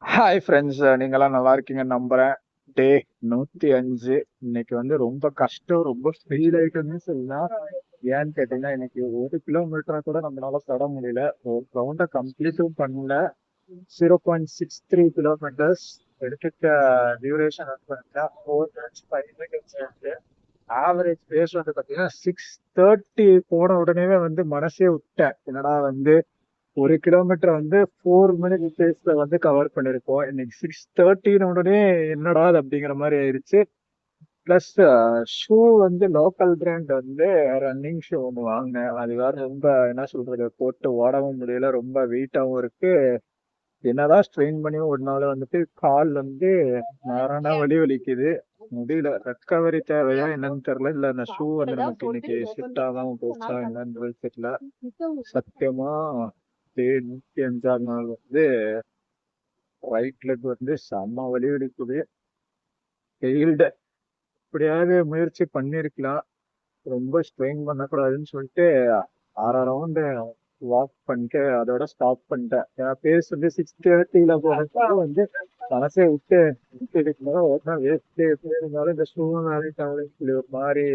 Hi friends, நீங்களாம் நல்லா இருக்கீங்கன்னு நம்புறேன். டே 105. இன்னைக்கு வந்து ரொம்ப கஷ்டம், ரொம்ப ஃபீல் ஆயிட்டுன்னு சொல்லலாம். ஏன்னு கேட்டீங்கன்னா, இன்னைக்கு 1 கிலோமீட்டரா கூட நம்மளால தொட முடியல. ஒரு ரவுண்டை கம்ப்ளீட்டும் பண்ணல. 0.63 கிலோமீட்டர்ஸ் எடுத்துக்க டியூரேஷன் வந்து பார்த்தீங்கன்னா 4 minutes 5 minutes. ஆவரேஜ் பேஸ் வந்து பார்த்தீங்கன்னா 6:30 போன உடனே வந்து மனசே விட்டேன். என்னடா வந்து 1 கிலோமீட்டர் வந்து 4 மினிட் பேஸ்ல வந்து கவர் பண்ணிருக்கோம். இன்னைக்கு 6:30 உடனே என்னடா அது அப்படிங்கிற மாதிரி ஆயிடுச்சு. பிளஸ் ஷூ வந்து லோக்கல் பிராண்ட் வந்து ரன்னிங் ஷூ ஒன்று வாங்கினேன். அது வேற ரொம்ப என்ன சொல்றது, போட்டு ஓடவும் முடியல, ரொம்ப வெயிட்டாகவும் இருக்கு. என்னதான் ஸ்ட்ரெயின் பண்ணி ஓடினாலும் வந்துட்டு கால் வந்து மரண வலி வலிக்குது. முடியல. ரெக்கவரி தேவையா என்னன்னு தெரியல, இல்ல அந்த ஷூ வந்து நமக்கு இன்னைக்கு ஷிஃப்ட் ஆகாம போச்சா என்னன்னு தெரியல. சத்தியமா 105ஆம் நாள் வந்து ரைட் லெக் வந்து செம்ம வலி வலிக்குது. ஃபெயில்டு. எப்படியாவது முயற்சி பண்ணிருக்கலாம், ரொம்ப ஸ்ட்ரெயின் பண்ணக்கூடாதுன்னு சொல்லிட்டு 6 ரவுண்டு வாக் பண்ணிட்டு அதோட ஸ்டாப் பண்ணிட்டேன். என் பேஸ் வந்து 6:30 போனப்ப வந்து மனசை விட்டு ஓட்டினா வேஸ்ட். எப்படி இருந்தாலும் இந்த ஷூ மேலே சொல்லி ஒரு மாதிரி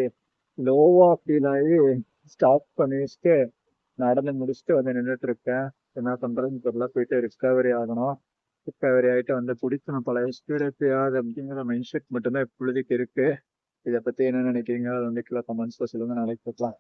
லோவா ஃபீல் ஆகி ஸ்டாப் பண்ணி வச்சுட்டு நடந்து முடிச்சுட்டு வந்து நின்றுட்டு இருக்கேன். என்ன பண்றதுன்னு தெரியல. போயிட்டு ரிகவரி ஆகணும். ரிகவரி ஆயிட்டு வந்து குடிக்கணும், பழைய ஸ்பீடு எப்படியாவது அப்படிங்கிற மைண்ட் செட் மட்டும்தான் இப்பொழுதைக்கு இருக்கு. இதை பத்தி என்ன நினைக்கிறீங்க? அது வந்து கீழே கமெண்ட்ஸ்ல சொல்லுங்க. நாளைக்கு பார்க்கலாம்.